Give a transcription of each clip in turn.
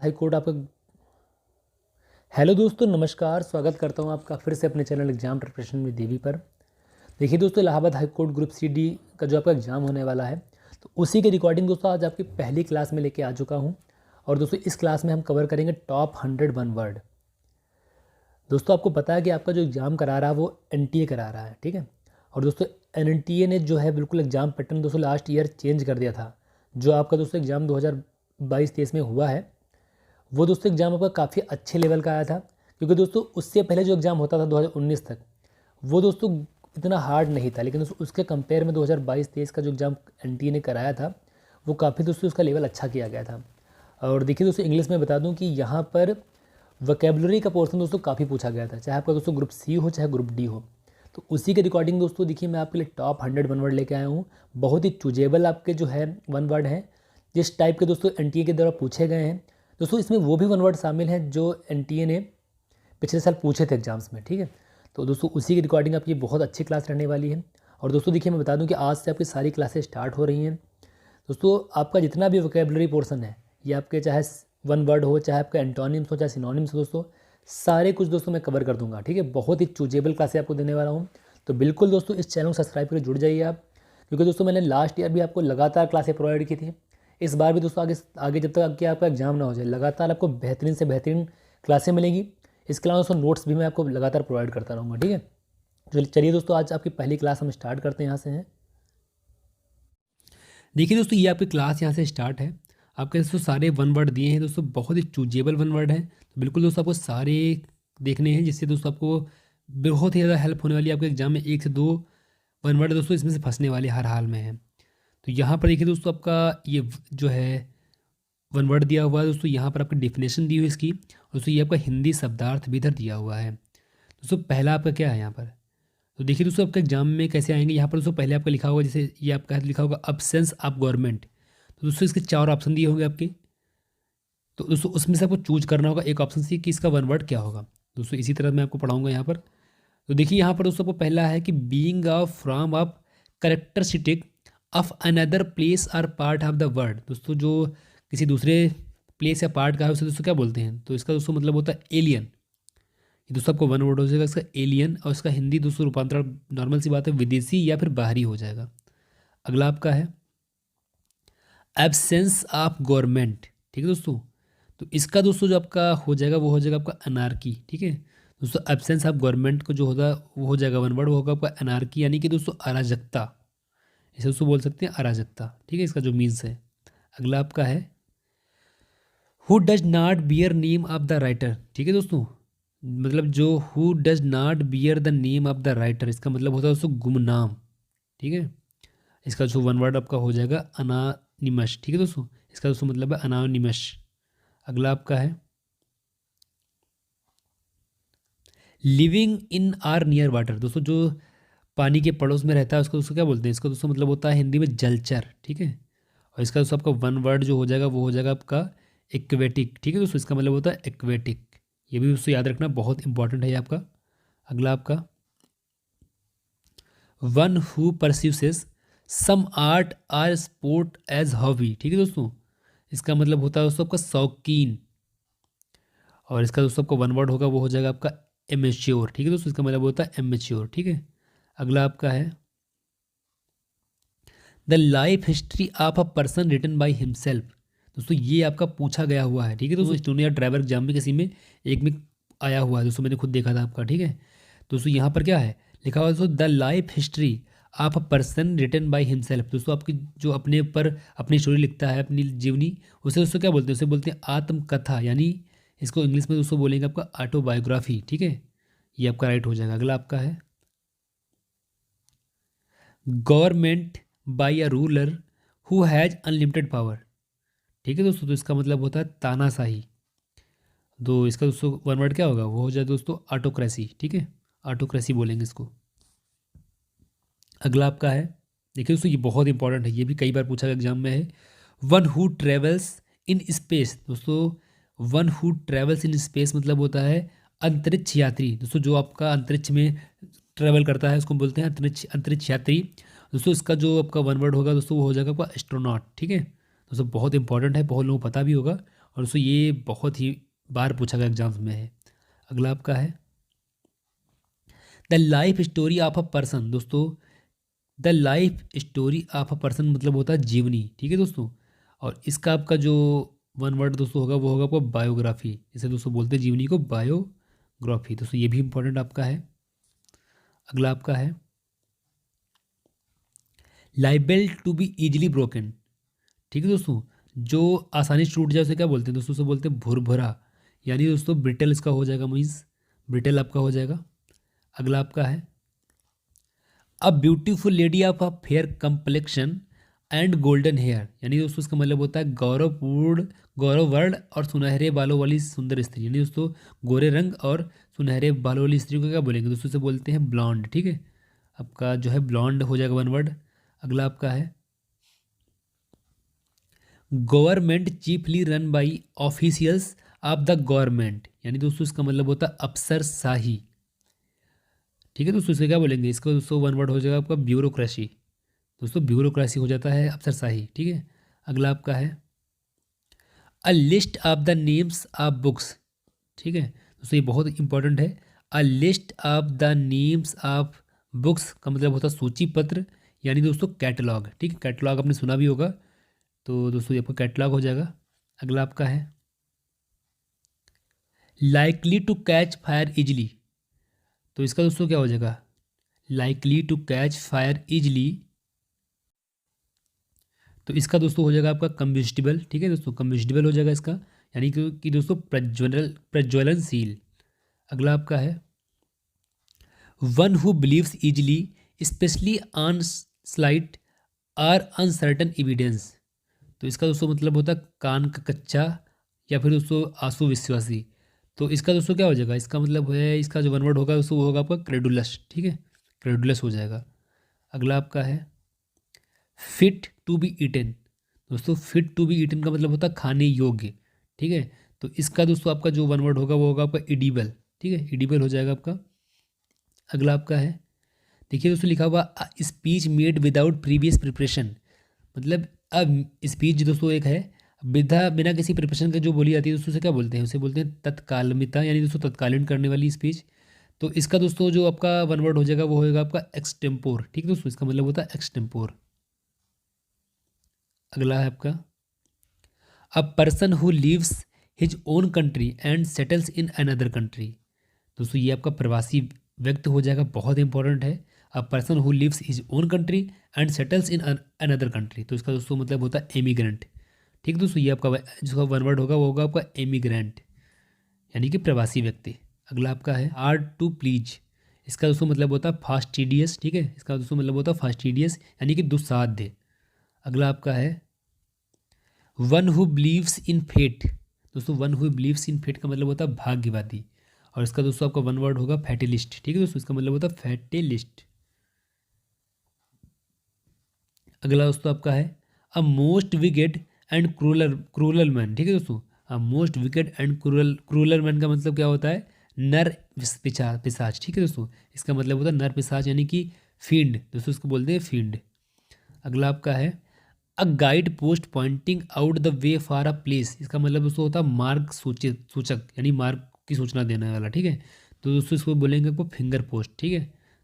High court आपका। Hello दोस्तों, नमस्कार। स्वागत करता हूं आपका फिर से अपने चैनल एग्जाम प्रिपरेशन में देवी पर। देखिए दोस्तों, Allahabad high court group C D का जो आपका एग्ज़ाम होने वाला है, तो उसी के रिकॉर्डिंग दोस्तों आज आपकी पहली क्लास में लेके आ चुका हूं। और दोस्तों इस क्लास में हम कवर करेंगे टॉप 100 वन वर्ड। दोस्तों आपको पता है कि आपका जो एग्ज़ाम करा रहा है वो एनटीए करा रहा है, ठीक है। और दोस्तों एनटीए ने जो है बिल्कुल एग्ज़ाम पैटर्न दोस्तों लास्ट ईयर चेंज कर दिया था। जो आपका दोस्तों एग्ज़ाम 2022-23 में हुआ है, वो दोस्तों एग्ज़ाम आपका काफ़ी अच्छे लेवल का आया था। क्योंकि दोस्तों उससे पहले जो एग्ज़ाम होता था 2019 तक, वो दोस्तों इतना हार्ड नहीं था। लेकिन दोस्तों उसके कंपेयर में 2022-23 का जो एग्ज़ाम एनटीए ने कराया था, वो काफ़ी दोस्तों उसका लेवल अच्छा किया गया था। और देखिए दोस्तों, इंग्लिश में बता दूं कि यहाँ पर वोकेबलरी का पोर्शन दोस्तों काफ़ी पूछा गया था, चाहे आपका दोस्तों ग्रुप सी हो चाहे ग्रुप डी हो। तो उसी के रिकॉर्डिंग दोस्तों देखिए मैं आपके लिए टॉप 100 वन वर्ड लेके आया हूँ। बहुत ही चूजेबल आपके जो है वन वर्ड हैं, जिस टाइप के दोस्तों एनटीए के द्वारा पूछे गए हैं। दोस्तों इसमें वो भी वन वर्ड शामिल हैं जो एनटीए ने पिछले साल पूछे थे एग्जाम्स में, ठीक है। तो दोस्तों उसी की रिकॉर्डिंग आपकी बहुत अच्छी क्लास रहने वाली है। और दोस्तों देखिए मैं बता दूं कि आज से आपकी सारी क्लासेस स्टार्ट हो रही हैं। दोस्तों आपका जितना भी वोकेबलरी पोर्शन है, ये आपके चाहे वन वर्ड हो, चाहे आपका एंटोनिम्स हो, चाहे सिनोनिम्स हो, दोस्तों सारे कुछ दोस्तों मैं कवर कर दूंगा, ठीक है। बहुत ही चूजेबल क्लासेस आपको देने वाला हूँ। तो बिल्कुल दोस्तों इस चैनल को सब्सक्राइब करके जुड़ जाइए आप। क्योंकि दोस्तों मैंने लास्ट ईयर भी आपको लगातार क्लासें प्रोवाइड की थी। इस बार भी दोस्तों आगे आगे जब तक कि आपका एग्जाम ना हो जाए, लगातार आपको बेहतरीन से बेहतरीन क्लासें मिलेंगी। इसके अलावा दोस्तों नोट्स भी मैं आपको लगातार प्रोवाइड करता रहूँगा, ठीक है। चलिए दोस्तों, आज आपकी पहली क्लास हम स्टार्ट करते हैं यहाँ से हैं। देखिए दोस्तों, ये आपकी क्लास यहाँ से स्टार्ट है। आपके दोस्तों सारे वन वर्ड दिए हैं दोस्तों, बहुत ही चूजेबल वन वर्ड हैं। तो बिल्कुल दोस्तों आपको सारे देखने हैं, जिससे दोस्तों आपको बहुत ही ज़्यादा हेल्प होने वाली है। आपके एग्जाम में 1 से 2 वन वर्ड दोस्तों इसमें से फंसने वाले हर हाल में है। तो यहाँ पर देखिए दोस्तों, आपका ये जो है वन वर्ड दिया हुआ है दोस्तों, यहाँ पर आपकी डेफिनेशन दी हुई है इसकी। दोस्तों ये आपका हिंदी शब्दार्थ भी इधर दिया हुआ है। दोस्तों पहला आपका क्या है यहाँ पर, तो देखिए दोस्तों आपके एग्जाम में कैसे आएंगे। यहाँ पर दोस्तों पहले आपका लिखा होगा, जैसे ये आपका लिखा होगा अब्सेंस ऑफ गवर्नमेंट। तो दोस्तों इसके 4 ऑप्शन दिए होंगे आपके। तो दोस्तों उसमें से आपको चूज करना होगा एक ऑप्शन सी कि इसका वन वर्ड क्या होगा। दोस्तों इसी तरह मैं आपको पढ़ाऊंगा यहाँ पर। तो देखिए यहाँ पर दोस्तों आपको पहला है कि being off from off characteristic of another place or part of the word. दोस्तों जो किसी दूसरे प्लेस या पार्ट का है उसे दोस्तों क्या बोलते हैं, तो इसका दोस्तों मतलब होता है एलियन। ये दोस्तों आपको वन वर्ड हो जाएगा इसका एलियन। और इसका हिंदी दोस्तों रूपांतरण नॉर्मल सी बात है, विदेशी या फिर बाहरी हो जाएगा। अगला आपका है एब्सेंस ऑफ गवर्नमेंट, ठीक है दोस्तों। तो इसका दोस्तों जो आपका हो जाएगा वो हो जाएगा आपका अनार्की, ठीक है दोस्तों। एब्सेंस ऑफ गवर्नमेंट को जो होगा वो हो जाएगा वन वर्ड, वो होगा आपका अनार्की, यानी कि दोस्तों अराजकता। इसे दोस्तों बोल सकते हैं अराजकता, ठीक है, इसका जो मीन्स है। अगला आपका है who does not bear name of the writer, ठीक है दोस्तों। मतलब जो who does not bear the name of the writer, इसका मतलब होता है दोस्तों गुमनाम, ठीक है। इसका जो वन वर्ड आपका हो जाएगा अनानिमस, ठीक है दोस्तों। इसका दोस्तों मतलब है अनानिमस। अगला आपका है living in are near water. दोस्तों जो पानी के पड़ोस में रहता है उसको दोस्तों क्या बोलते हैं, इसका दोस्तों मतलब होता है हिंदी में जलचर, ठीक है। और इसका दोस्तों आपका वन वर्ड जो हो जाएगा वो हो जाएगा आपका एक्वेटिक, ठीक है दोस्तों। इसका मतलब होता है एक्वेटिक। ये भी दोस्तों याद रखना, बहुत इंपॉर्टेंट है ये आपका। अगला आपका one who pursues some art or sport as hobby, ठीक है दोस्तों। इसका मतलब होता है दोस्तों आपका शौकीन। और इसका दोस्तों आपका वन वर्ड होगा वो हो जाएगा आपका एमेच्योर, ठीक है दोस्तों। इसका मतलब होता है एमेच्योर, ठीक है। अगला आपका है the life history of a person written by himself. दोस्तों ये आपका पूछा गया हुआ है, ठीक है दोस्तों। स्टूडेंट या ड्राइवर एग्जाम में किसी में एक में आया हुआ है दोस्तों, मैंने खुद देखा था आपका, ठीक है। दोस्तों यहाँ पर क्या है लिखा हुआ है दोस्तों, the life history of a person written by himself. दोस्तों आपकी जो अपने ऊपर अपनी स्टोरी लिखता है, अपनी जीवनी, उसे दोस्तों क्या बोलते हैं, उसे बोलते हैं आत्मकथा, यानी इसको इंग्लिश में दोस्तों बोलेंगे आपका ऑटोबायोग्राफी, ठीक है। ये आपका राइट हो जाएगा। अगला आपका है government by a ruler who has unlimited power, ठीक है दोस्तों। तो इसका मतलब होता है तानाशाही। तो इसका दोस्तों वन वर्ड क्या होगा, वो हो जाए दोस्तों ऑटोक्रेसी, ठीक है। ऑटोक्रेसी बोलेंगे इसको। अगला आपका है, देखिए दोस्तों ये बहुत इंपॉर्टेंट है, ये भी कई बार पूछा गया एग्जाम में है। One who travels in space. दोस्तों one who travels in space मतलब होता है अंतरिक्ष यात्री। दोस्तों जो आपका अंतरिक्ष में ट्रेवल करता है उसको बोलते हैं अंतरिक्ष यात्री। दोस्तों इसका जो आपका वन वर्ड होगा दोस्तों वो हो जाएगा आपका एस्ट्रोनॉट, ठीक है दोस्तों। बहुत इंपॉर्टेंट है, बहुत लोगों को पता भी होगा और दोस्तों ये बहुत ही बार पूछा गया एग्जाम्स में है। अगला आपका है the life story of a person. दोस्तों the life story of a person मतलब होता है जीवनी, ठीक है दोस्तों। और इसका आपका जो वन वर्ड दोस्तों होगा वो होगा आपका बायोग्राफी। इसे दोस्तों बोलते हैं जीवनी को बायोग्राफी। दोस्तों ये भी इंपॉर्टेंट आपका है। अगला आपका है liable to be easily broken, ठीक है दोस्तों। जो आसानी से टूट जाए उसे क्या बोलते हैं दोस्तों? उसे बोलते हैं भुरभुरा, यानी दोस्तों ब्रिटल इसका हो जाएगा, मीन्स ब्रिटल आपका हो जाएगा। अगला आपका है a beautiful lady of a fair complexion and golden hair, यानी दोस्तों इसका मतलब होता है गौरवपूर्ण, गौरववर्ण और सुनहरे बालों वाली सुंदर स्त्री, यानी दोस्तों गोरे रंग और सुनहरे बालों वाली स्त्री को क्या बोलेंगे दोस्तों? इसे बोलते हैं ब्लॉन्ड, ठीक है। आपका जो है ब्लॉन्ड हो जाएगा वन वर्ड। अगला आपका है government chiefly run by officials of the government, यानी दोस्तों इसका मतलब होता है अफसरशाही, ठीक है दोस्तों। इसे क्या बोलेंगे? इसका दोस्तों वन वर्ड हो जाएगा आपका ब्यूरोक्रेसी। दोस्तों ब्यूरोक्रेसी हो जाता है अफसरशाही, ठीक है। अगला आपका है a list of the names of books, ठीक है दोस्तों ये बहुत इंपॉर्टेंट है। A list of the names of books का मतलब होता है सूची पत्र, यानी दोस्तों कैटलॉग, ठीक है। कैटलॉग आपने सुना भी होगा, तो दोस्तों ये आपका कैटलॉग हो जाएगा। अगला आपका है likely to catch fire easily, तो इसका दोस्तों क्या हो जाएगा? Likely to catch fire easily, तो इसका दोस्तों हो जाएगा आपका कम्बिस्टिबल, ठीक है दोस्तों, कम्बिस्टिबल हो जाएगा इसका, यानी कि दोस्तों प्रज्वलनशील। अगला आपका है one who believes easily specially on slight or uncertain evidence, तो इसका दोस्तों मतलब होता है कान का कच्चा या फिर दोस्तों आंसू विश्वासी। तो इसका दोस्तों क्या हो जाएगा? इसका मतलब है, इसका जो वन वर्ड होगा दोस्तों वो होगा आपका क्रेडुलस, ठीक है, क्रेडुलस हो जाएगा। अगला आपका है फिट टू बी ईटन, दोस्तों फिट टू बी ईटन का मतलब होता है खाने योग्य, ठीक है। तो इसका दोस्तों आपका जो वन वर्ड होगा वो होगा आपका इडिबल, ठीक है, इडिबल हो जाएगा आपका। अगला आपका है देखिए दोस्तों लिखा हुआ speech made without previous preparation, मतलब अब स्पीच दोस्तों एक है बिना बिना किसी प्रिपरेशन के जो बोली जाती है दोस्तों उसे क्या बोलते हैं? उसे बोलते हैं तत्कालमिता, यानी दोस्तों तत्कालीन करने वाली स्पीच। तो इसका दोस्तों जो आपका वन वर्ड हो जाएगा वो होगा आपका एक्सटेम्पोर, ठीक है दोस्तों, इसका मतलब होता है एक्सटेम्पोर। अगला है आपका a person who lives his own country and settles in another country, दोस्तों ये आपका प्रवासी व्यक्ति हो जाएगा, बहुत इंपॉर्टेंट है। A person who lives his own country and settles in another country, तो इसका दोस्तों मतलब होता है एमिग्रेंट, ठीक है दोस्तों। ये आपका जो वन वर्ड होगा वो होगा आपका एमिग्रेंट, यानी कि प्रवासी व्यक्ति। अगला आपका है हार्ड टू प्लीज, इसका दोस्तों मतलब होता है फास्टिडियस, ठीक है, इसका दोस्तों मतलब होता है फास्टिडियस, यानी कि दुस्साध्य। अगला आपका है one who believes in fate, दोस्तों one who believes in fate का मतलब होता है भाग्यवादी, और इसका दोस्तों आपका वन वर्ड होगा फैटिलिस्ट, ठीक है दोस्तों, इसका मतलब होता है फैटिलिस्ट। अगला दोस्तों आपका है a most wicked and crural man, ठीक है दोस्तों। A most wicked and crural man का मतलब क्या होता है? नर पिशाच, ठीक है दोस्तों, इसका मतलब होता है नर पिशाच, यानी कि फील्ड, दोस्तों इसको बोलते हैं फील्ड। अगला आपका है a guide post pointing out the way for a place, इसका मतलब दोस्तों होता है मार्ग सूचक, यानी मार्ग की सूचना देने वाला, ठीक है। तो दोस्तों इसको बोलेंगे आपको फिंगर पोस्ट, ठीक है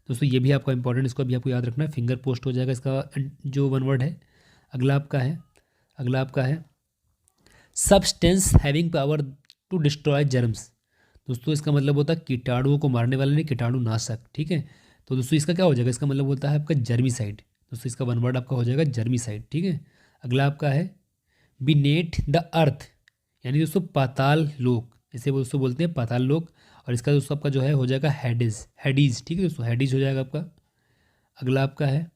दोस्तों, ये भी आपका इंपॉर्टेंट, इसको भी आपको याद रखना है, फिंगर पोस्ट हो जाएगा इसका जो वन वर्ड है। अगला आपका है substance having power to destroy germs, दोस्तों इसका मतलब होता है कीटाणुओं को मारने वाला, नहीं कीटाणुनाशक, ठीक है। तो दोस्तों इसका क्या हो जाएगा? इसका मतलब होता है आपका जर्मीसाइड, दोस्तों इसका वन वर्ड आपका हो जाएगा जर्मीसाइड, ठीक है। अगला आपका है बीनेट द अर्थ, यानी दोस्तों पाताल लोक, इसे दोस्तों बोलते हैं पाताल लोक, और इसका दोस्तों आपका जो है हो जाएगा हैडीज, ठीक है दोस्तों, हैडीज हो जाएगा आपका। अगला आपका है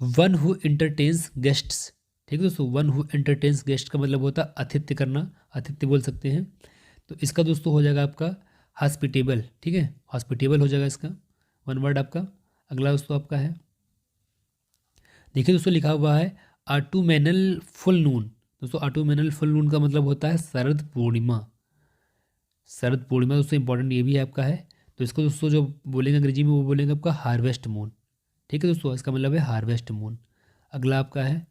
वन हु एंटरटेन्स गेस्ट्स, ठीक है दोस्तों, वन हु एंटरटेन्स गेस्ट का मतलब होता है आतिथ्य करना, आतिथ्य बोल सकते हैं। तो इसका दोस्तों हो जाएगा आपका हॉस्पिटेबल, ठीक है, हॉस्पिटेबल हो जाएगा इसका वन वर्ड आपका। अगला दोस्तों आपका है देखिए दोस्तों लिखा हुआ है ऑटोमेनल फुल नून, दोस्तों ऑटोमेनल फुल नून का मतलब होता है शरद पूर्णिमा, शरद पूर्णिमा दोस्तों इंपॉर्टेंट ये भी आपका है। तो इसको दोस्तों जो बोलेंगे अंग्रेजी में वो बोलेंगे आपका हार्वेस्ट मून, ठीक है दोस्तों, इसका मतलब है हार्वेस्ट मून। अगला आपका है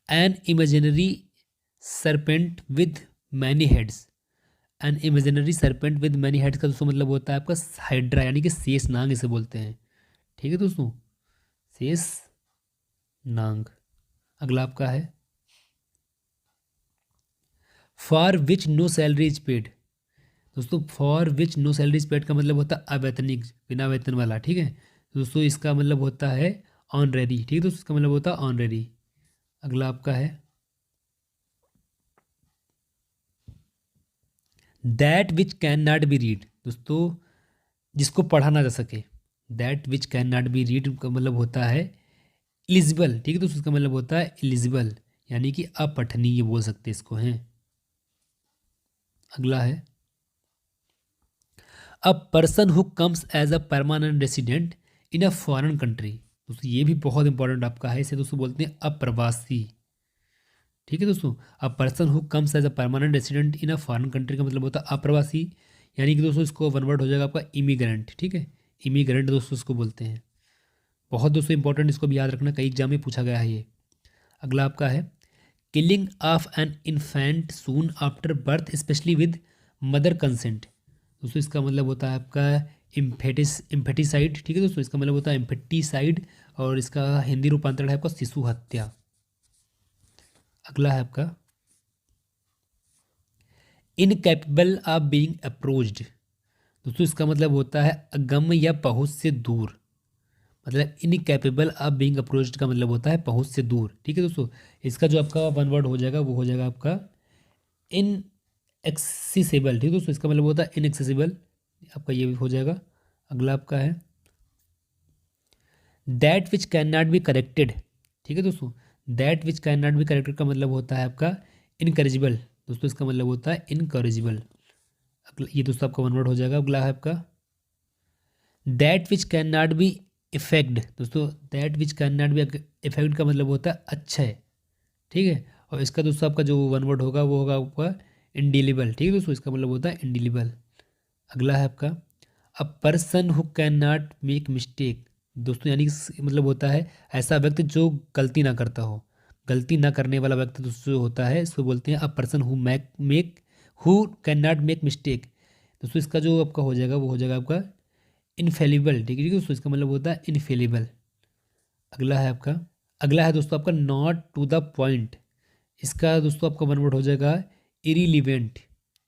an imaginary serpent with many heads. An imaginary serpent with many heads का दोस्तों मतलब होता है आपका हाइड्रा, यानी कि शेष नाग इसे बोलते हैं। ठीक है दोस्तों, शेष नाग। अगला आपका है for which no salary is paid. दोस्तों for which no salary is paid का मतलब होता है अवैतनिक, बिना वेतन वाला। ठीक है दोस्तों, इसका मतलब होता है ऑनरेरी। ठीक है दोस्तों, इसका मतलब होता है ऑनरेरी। अगला आपका है that which can not B read. दोस्तों जिसको पढ़ा ना जा सके, that which can not B read का मतलब होता है इलिजिबल। ठीक है दोस्तों, इसका मतलब होता है इलिजिबल, यानी कि अपठनीय बोल सकते इसको हैं। अगला है a person who comes as a permanent resident in a foreign country. दोस्तों ये भी बहुत इंपॉर्टेंट आपका है, इसे दोस्तों बोलते हैं अप्रवासी। ठीक है दोस्तों, a person who comes as a permanent resident in a foreign country का मतलब होता है अप्रवासी, यानी कि दोस्तों इसको वन वर्ड हो जाएगा आपका इमिग्रेंट। ठीक है, इमिग्रेंट दोस्तों इसको बोलते हैं। बहुत दोस्तों इंपॉर्टेंट, इसको भी याद रखना, कई एग्जाम में पूछा गया है ये। अगला आपका है killing of an infant soon after birth specially with mother consent. दोस्तों इसका मतलब होता है आपका इम्फेटिसाइड। ठीक है दोस्तों, इसका मतलब होता है इम्फेटिसाइड, और इसका हिंदी रूपांतरण है आपका शिशु हत्या। अगला है आपका इनकैपेबल ऑफ बीइंग अप्रोच्ड। दोस्तों इसका मतलब होता है अगम्य या पहुंच से दूर। मतलब इनकैपेबल ऑफ बीइंग अप्रोच्ड का मतलब होता है पहुंच से दूर। ठीक है दोस्तों, इसका जो आपका वन वर्ड हो जाएगा वो हो जाएगा आपका इन एक्सेसिबल। ठीक है दोस्तों, इसका मतलब होता है इनएक्सेसिबल, आपका ये भी हो जाएगा। अगला आपका है that which can not be corrected. ठीक है दोस्तों, that which can not be corrected का मतलब होता है आपका इनकरेजिबल। दोस्तों इसका मतलब होता है इनकरेजिबल। अगला ये दोस्तों आपका वन वर्ड हो जाएगा। अगला है आपका that which can not be effect. दोस्तों that which can not be effect का मतलब होता है अच्छा है। ठीक है, और इसका दोस्तों आपका जो वन वर्ड होगा वो होगा आपका इंडिलिबल। ठीक है दोस्तों, इसका मतलब होता है इंडिलिबल। अगला है आपका a person who can not make mistake. दोस्तों यानी कि मतलब होता है ऐसा व्यक्ति जो गलती ना करता हो, गलती ना करने वाला व्यक्ति दोस्तों जो होता है इसको बोलते हैं अ person who make who can not make mistake. दोस्तों इसका जो आपका हो जाएगा वो हो जाएगा आपका इनफेलिबल। ठीक है दोस्तों, इसका मतलब होता है इनफेलिबल। अगला है आपका अगला है दोस्तों आपका नॉट टू द पॉइंट। इसका दोस्तों आपका वन वर्ड हो जाएगा इरिलीवेंट।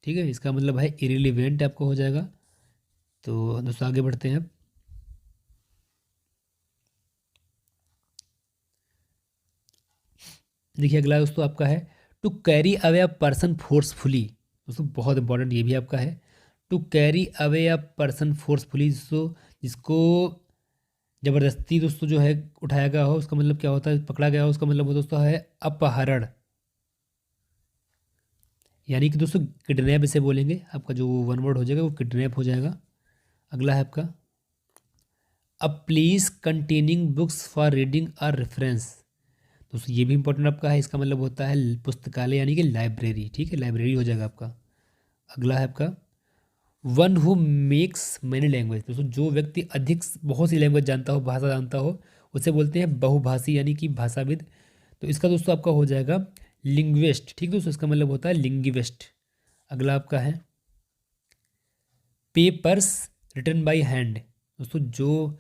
ठीक है, इसका मतलब है इरिलीवेंट आपको हो जाएगा। तो दोस्तों आगे बढ़ते हैं। देखिए अगला दोस्तों आपका है to carry away a person forcefully. दोस्तों बहुत इंपॉर्टेंट ये भी आपका है, to carry away a person forcefully. दोस्तों जिसको जबरदस्ती दोस्तों जो है उठाया गया हो, उसका मतलब क्या होता है, पकड़ा गया हो, उसका मतलब वो दोस्तों है अपहरण, यानी कि दोस्तों किडनैप इसे बोलेंगे। आपका जो वन वर्ड हो जाएगा वो किडनैप हो जाएगा। अगला है आपका a place containing books for reading और रेफरेंस। दोस्तों ये भी इंपॉर्टेंट आपका है, इसका मतलब होता है पुस्तकालय यानी कि लाइब्रेरी। ठीक है, लाइब्रेरी हो जाएगा आपका। अगला है आपका one who makes many language. दोस्तों जो व्यक्ति अधिक बहुत सी लैंग्वेज जानता हो, भाषा जानता हो, उसे बोलते हैं बहुभाषी यानी कि भाषाविद। तो इसका दोस्तों आपका हो जाएगा लिंग्विस्ट। ठीक दोस्तों, इसका मतलब होता है लिंग्विस्ट। अगला आपका है पेपर्स रिटन बाय हैंड। दोस्तों जो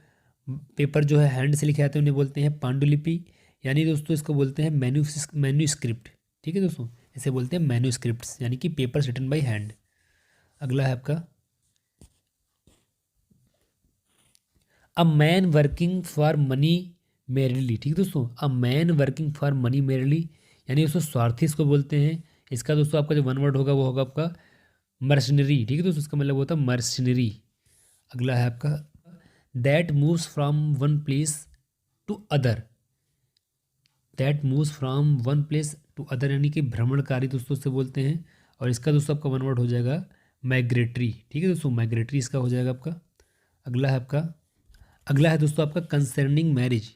पेपर जो है हैंड से लिखे जाते हैं उन्हें बोलते हैं पांडुलिपि, यानी दोस्तों इसको बोलते हैं मैन्यूस्क्रिप्ट। ठीक है दोस्तों, इसे बोलते हैं मैन्यूस्क्रिप्ट्स, यानी कि पेपर्स रिटन बाय हैंड। अगला है आपका a man working for money merely. ठीक है दोस्तों, a man working for money merely, यानी दोस्तों स्वार्थी इसको बोलते हैं। इसका दोस्तों आपका जो वन वर्ड होगा वो होगा आपका मर्सनरी। ठीक है दोस्तों, इसका मतलब होता है मर्सनरी। अगला है आपका that moves from one place to other. That moves from one place to other यानी कि भ्रमणकारी दोस्तों से बोलते हैं। और इसका दोस्तों आपका वन वर्ड हो जाएगा माइग्रेटरी। ठीक है दोस्तों, माइग्रेटरी इसका हो जाएगा आपका। अगला है दोस्तों आपका कंसर्निंग मैरिज।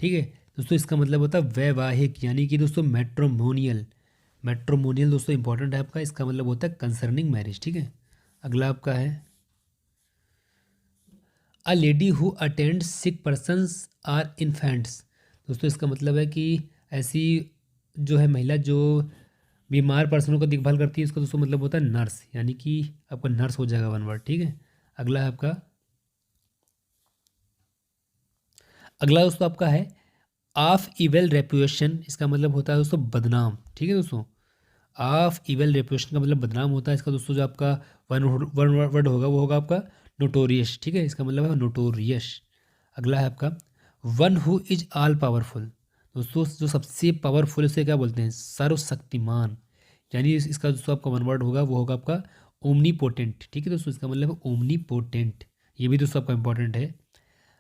ठीक है दोस्तों, इसका मतलब होता है वैवाहिक, यानी कि दोस्तों मैट्रोमोनियल। मैट्रोमोनियल दोस्तों इंपॉर्टेंट है आपका, इसका मतलब होता है कंसर्निंग मैरिज। ठीक है, अगला आपका है a lady who attend sick persons or infants. दोस्तों इसका मतलब है कि ऐसी जो है महिला जो बीमार पर्सनों को देखभाल करती है, इसका दोस्तों मतलब होता है नर्स, यानी कि आपका नर्स हो जाएगा वन वर्ड। ठीक है, अगला है आपका, अगला दोस्तों आपका है ऑफ इवेल रेपुटेशन, इसका मतलब होता है दोस्तों बदनाम। ठीक है दोस्तों, ऑफ इवेल रेपुटेशन का मतलब बदनाम होता है। इसका दोस्तों जो आपका वन वन वर्ड होगा वो होगा आपका नोटोरियस। ठीक है, इसका मतलब है नोटोरियस। अगला है आपका one who is all powerful, दोस्तों जो सबसे पावरफुल उसे क्या बोलते हैं, सर्वशक्तिमान, यानी इसका दोस्तों आपका वन वर्ड होगा वो होगा आपका ओमनीपोटेंट। ठीक है दोस्तों, इसका मतलब है ओमनीपोटेंट, ये भी दोस्तों आपका इंपॉर्टेंट है।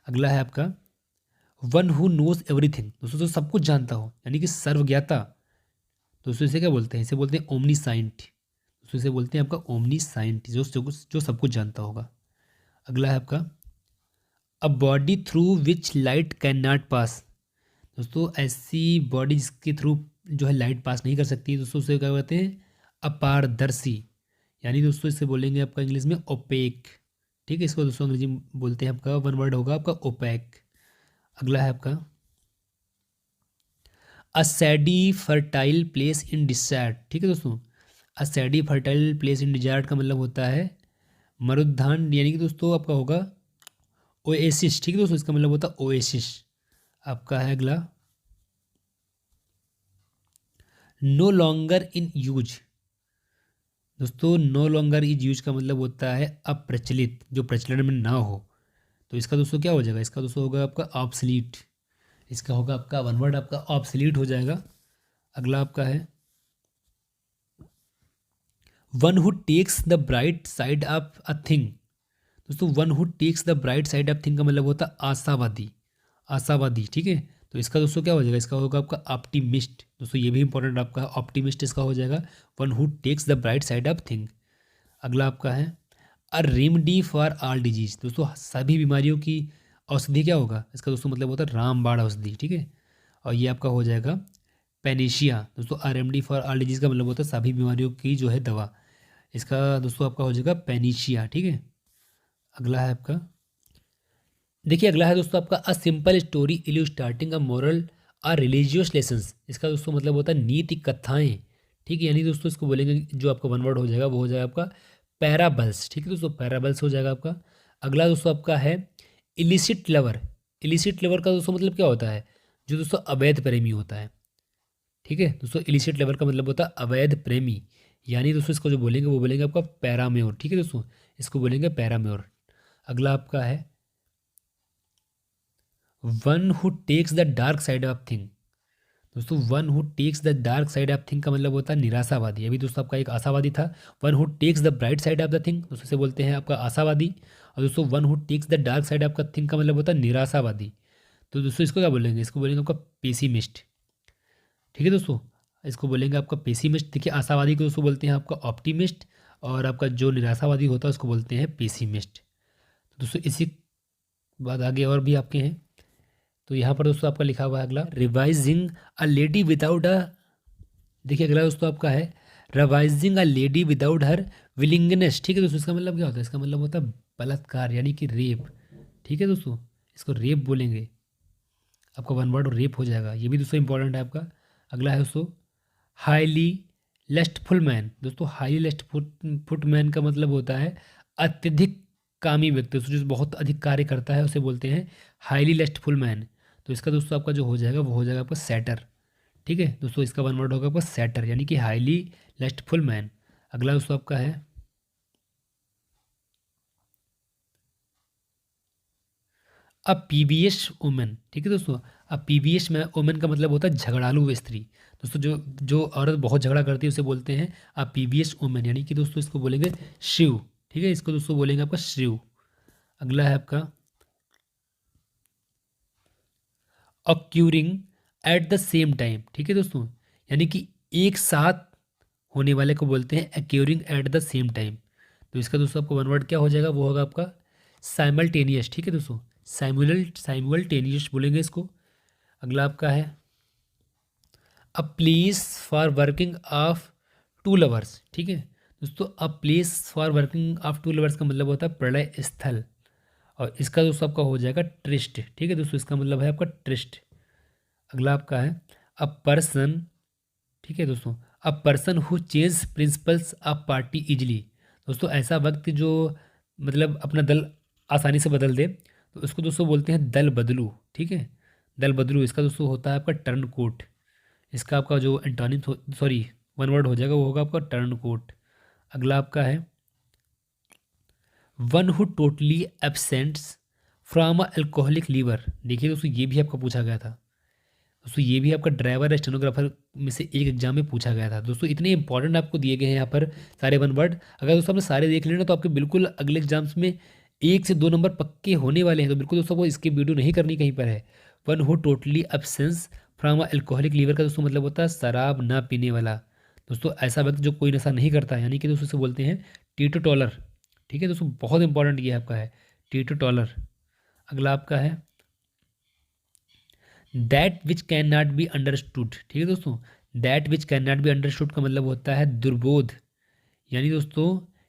अगला है आपका वन हु नोज एवरीथिंग, दोस्तों जो सब कुछ जानता हो, यानी कि सर्वज्ञाता, दोस्तों इसे क्या बोलते हैं, इसे बोलते हैं ओमनीसाइंट। दोस्तों इसे बोलते हैं आपका ओमनीसाइंट, जो सब कुछ जानता होगा। अगला है आपका a body through which light can not pass, दोस्तों ऐसी बॉडी जिसके थ्रू जो है लाइट पास नहीं कर सकती, दोस्तों उसे क्या कहते हैं, अपारदर्शी, यानी दोस्तों इसे बोलेंगे आपका इंग्लिश में ओपेक। ठीक है, इसको दोस्तों अंग्रेजी में बोलते हैं, आपका वन वर्ड होगा आपका ओपेक। अगला है आपका अ सैडी फर्टाइल प्लेस इन डिसर्ट। ठीक है दोस्तों, अ सैडी फर्टाइल प्लेस इन डिजर्ट का मतलब होता है मरुद्यान, यानी कि दोस्तों आपका होगा ओएसिस। ठीक है दोस्तों, इसका मतलब होता है ओएसिस। आपका है अगला नो लॉन्गर इन यूज, दोस्तों नो लॉन्गर इज यूज का मतलब होता है अप्रचलित, जो प्रचलन में ना हो। तो इसका दोस्तों क्या हो जाएगा, इसका दोस्तों होगा आपका ऑब्सलीट, इसका होगा आपका वन वर्ड आपका ऑब्सलीट हो जाएगा। अगला आपका है one who takes the bright side of a thing, दोस्तों one who takes the bright side of thing का मतलब होता है आशावादी, आशावादी। ठीक है, तो इसका दोस्तों क्या हो जाएगा, इसका होगा आपका ऑप्टिमिस्ट, दोस्तों ये भी इंपॉर्टेंट आपका ऑप्टिमिस्ट इसका हो जाएगा one who takes the bright side of thing. अगला आपका है a remedy for all disease, दोस्तों सभी बीमारियों की औषधि क्या होगा, इसका दोस्तों मतलब होता है रामबाण औषधि। ठीक है, और ये आपका हो जाएगा पेनेशिया, दोस्तों अ रेमडी फॉर ऑल डिजीज का मतलब होता है सभी बीमारियों की जो है दवा, इसका दोस्तों आपका हो जाएगा पेनिशिया। ठीक है, अगला है आपका, देखिए अगला है दोस्तों आपका a simple story illustrating a moral or religious lessons, इसका दोस्तों मतलब होता है नीति कथाएं। ठीक है, यानी दोस्तों इसको बोलेंगे जो आपका वन वर्ड हो जाएगा वो हो जाएगा आपका पैराबल्स। ठीक है दोस्तों, पैराबल्स हो जाएगा आपका। अगला दोस्तों आपका है इलिसिट लवर, इलिसिट लवर का दोस्तों मतलब क्या होता है, जो दोस्तों अवैध प्रेमी होता है। ठीक है दोस्तों, इलिसिट लवर का मतलब होता है अवैध प्रेमी, यानी दोस्तों इसको जो बोलेंगे वो बोलेंगे आपका पैराम्योर। ठीक है दोस्तों, इसको बोलेंगे पैराम्योर। अगला आपका है one who takes the dark side of thing, दोस्तों one who takes the dark side of thing का मतलब होता है निराशावादी, अभी दोस्तों आपका एक आशावादी था। One who takes the bright side of the thing, दोस्तों से बोलते हैं आपका आशावादी। और दोस्तों one who takes the dark side of the thing का मतलब होता है निराशावादी। तो दोस्तों इसको क्या बोलेंगे, इसको बोलेंगे आपका पेसिमिस्ट। ठीक है दोस्तों, इसको बोलेंगे आपका पेसिमिस्ट। देखिए आशावादी को दोस्तों बोलते हैं आपका ऑप्टिमिस्ट, और आपका जो निराशावादी होता है उसको बोलते हैं पेसिमिस्ट। तो दोस्तों इसी बाद आगे और भी आपके हैं, तो यहाँ पर दोस्तों आपका लिखा हुआ है अगला revising a lady without a, देखिए अगला दोस्तों आपका है revising a lady without her willingness. ठीक है दोस्तों, इसका मतलब क्या होता है, इसका मतलब होता है बलात्कार, यानी कि रेप। ठीक है दोस्तों, इसको रेप बोलेंगे, आपका वन वर्ड रेप हो जाएगा, ये भी दोस्तों इंपॉर्टेंट है आपका। अगला है दोस्तों हाईली लस्टफुल मैन, दोस्तों हाईली लस्टफुल मैन का मतलब होता है अत्यधिक कामी व्यक्ति, दोस्तों जो बहुत अधिक कार्य करता है उसे बोलते हैं हाईली लस्टफुल मैन। तो इसका दोस्तों आपका जो हो जाएगा वो हो जाएगा आपका सेटर। ठीक है दोस्तों, इसका वन वर्ड होगा आपका सेटर, यानी कि हाईली लस्टफुल मैन। अगला दोस्तों आपका है अ पीवीएस वुमेन। ठीक है दोस्तों, अ पीवीएस में वुमेन का मतलब होता है झगड़ालू स्त्री, दोस्तों जो जो औरत बहुत झगड़ा करती है उसे बोलते हैं अ पीवीएस वुमेन, यानी कि दोस्तों इसको बोलेंगे शिव। ठीक है, इसको दोस्तों बोलेंगे आपका शिव। अगला है आपका ऑक्यूरिंग एट द सेम टाइम। ठीक है दोस्तों, यानी कि एक साथ होने वाले को बोलते हैं occurring at the same time. तो इसका दोस्तों आपको वन वर्ड क्या हो जाएगा, वो होगा आपका साइमल्टेनियस। ठीक है दोस्तों, साइमल्टेनियस बोलेंगे इसको। अगला आपका है a place for working of to lovers. ठीक है दोस्तों, a place for working of to lovers का मतलब होता है प्रलय स्थल, और इसका दोस्तों आपका हो जाएगा ट्रिस्ट। ठीक है दोस्तों, इसका मतलब है आपका ट्रिस्ट। अगला आपका है अ पर्सन, ठीक है दोस्तों, a person who change principles of party easily. दोस्तों ऐसा व्यक्ति जो मतलब अपना दल आसानी से बदल दे तो उसको दोस्तों बोलते हैं दल बदलू। ठीक है, दल बदलू इसका दोस्तों होता है आपका टर्न कोट। इसका आपका जो एंटोनिम सॉरी वन वर्ड हो जाएगा वो होगा आपका टर्न कोट। अगला आपका है one who totally absents from a alcoholic liver. देखिए दोस्तों ये भी आपका पूछा गया था। दोस्तों ये भी आपका ड्राइवर या स्टेनोग्राफर में से एक एग्जाम में पूछा गया था। दोस्तों इतने इंपॉर्टेंट आपको दिए गए हैं यहाँ पर सारे वन वर्ड। अगर दोस्तों आपने सारे देख लेना तो आपके बिल्कुल अगले एग्जाम्स में 1 से 2 नंबर पक्के होने वाले हैं। तो बिल्कुल दोस्तों वो इसकी वीडियो नहीं करनी कहीं पर है। One who totally absence from alcoholic liver का दोस्तों मतलब होता है शराब ना पीने वाला। दोस्तों ऐसा व्यक्ति जो कोई नशा नहीं करता यानी कि दोस्तों इसे बोलते हैं टीटो टॉलर। ठीक है दोस्तों, बहुत इंपॉर्टेंट ये आपका है टीटो टॉलर। अगला आपका है that which can not be understood. ठीक है दोस्तों, that which can not be understood का मतलब होता है दुर्बोध, यानी दोस्तों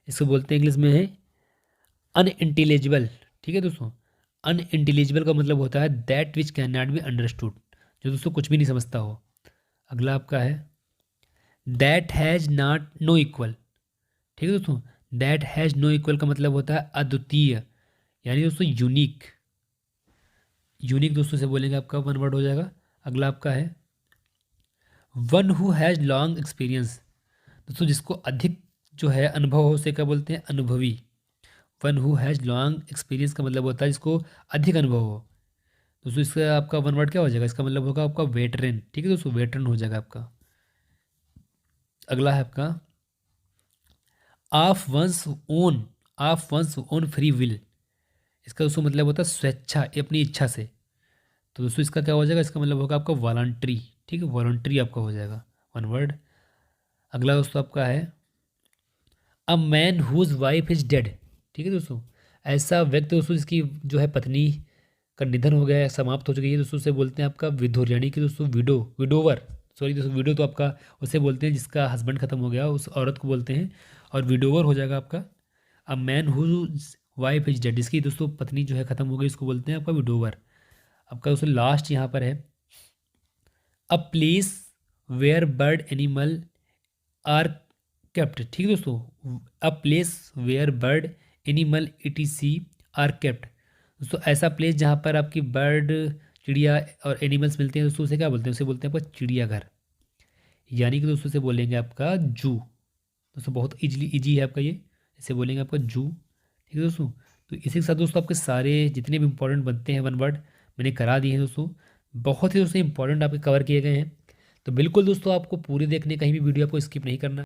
इसको बोलते हैं इंग्लिश में है अनइंटेलिजिबल। ठीक है दोस्तों, अनइंटेलिजिबल का मतलब होता है that which can not be understood, जो दोस्तों कुछ भी नहीं समझता हो। अगला आपका है that has not know equal. ठीक है दोस्तों, दैट हैज़ नो इक्वल का मतलब होता है अद्वितीय, यानी दोस्तों यूनिक। यूनिक दोस्तों से बोलेंगे आपका वन वर्ड हो जाएगा। अगला आपका है one who has long experience. दोस्तों जिसको अधिक जो है अनुभव हो उसे क्या बोलते हैं अनुभवी। One who has long experience का मतलब होता है जिसको अधिक अनुभव हो। दोस्तों इसका आपका वन वर्ड क्या हो जाएगा, इसका मतलब होगा आपका वेटरन। ठीक है दोस्तों, वेटरन हो जाएगा आपका। अगला है आपका of one's own free will. इसका दोस्तों मतलब होता है स्वेच्छा, अपनी इच्छा से। तो दोस्तों इसका क्या हो जाएगा, इसका मतलब होगा आपका वॉलंटरी। ठीक है, वॉलंटरी आपका हो जाएगा वन वर्ड। अगला दोस्तों आपका है a man whose wife is dead. ठीक है दोस्तों, ऐसा व्यक्ति दोस्तों जिसकी जो है पत्नी का निधन हो गया है, समाप्त हो चुकी है, दोस्तों उसे बोलते हैं आपका विधुर, यानी कि दोस्तों विडोवर। सॉरी दोस्तों, विडो तो आपका उसे बोलते हैं जिसका हस्बैंड खत्म हो गया उस औरत को बोलते हैं, और विडोवर हो जाएगा आपका a man whose wife is dead, जिसकी दोस्तों पत्नी जो है खत्म हो गई उसको बोलते हैं आपका विडोवर। आपका दोस्तों लास्ट यहाँ पर है a place where bird animal are kept. ठीक है दोस्तों, a place where bird animal etc are kept. दोस्तों ऐसा प्लेस जहाँ पर आपकी बर्ड चिड़िया और एनिमल्स मिलते हैं दोस्तों उसे क्या बोलते हैं, उसे बोलते हैं आपका चिड़ियाघर, यानी कि दोस्तों से बोलेंगे आपका जू। दोस्तों बहुत इजी है आपका ये, इसे बोलेंगे आपका जू। ठीक है दोस्तों, तो इसी के साथ दोस्तों आपके सारे जितने भी इंपॉर्टेंट बनते हैं वन वर्ड मैंने करा दिए हैं दोस्तों। बहुत ही दोस्तों इंपॉर्टेंट आपके कवर किए गए हैं। तो बिल्कुल दोस्तों आपको पूरी देखने, कहीं भी वीडियो आपको स्किप नहीं करना।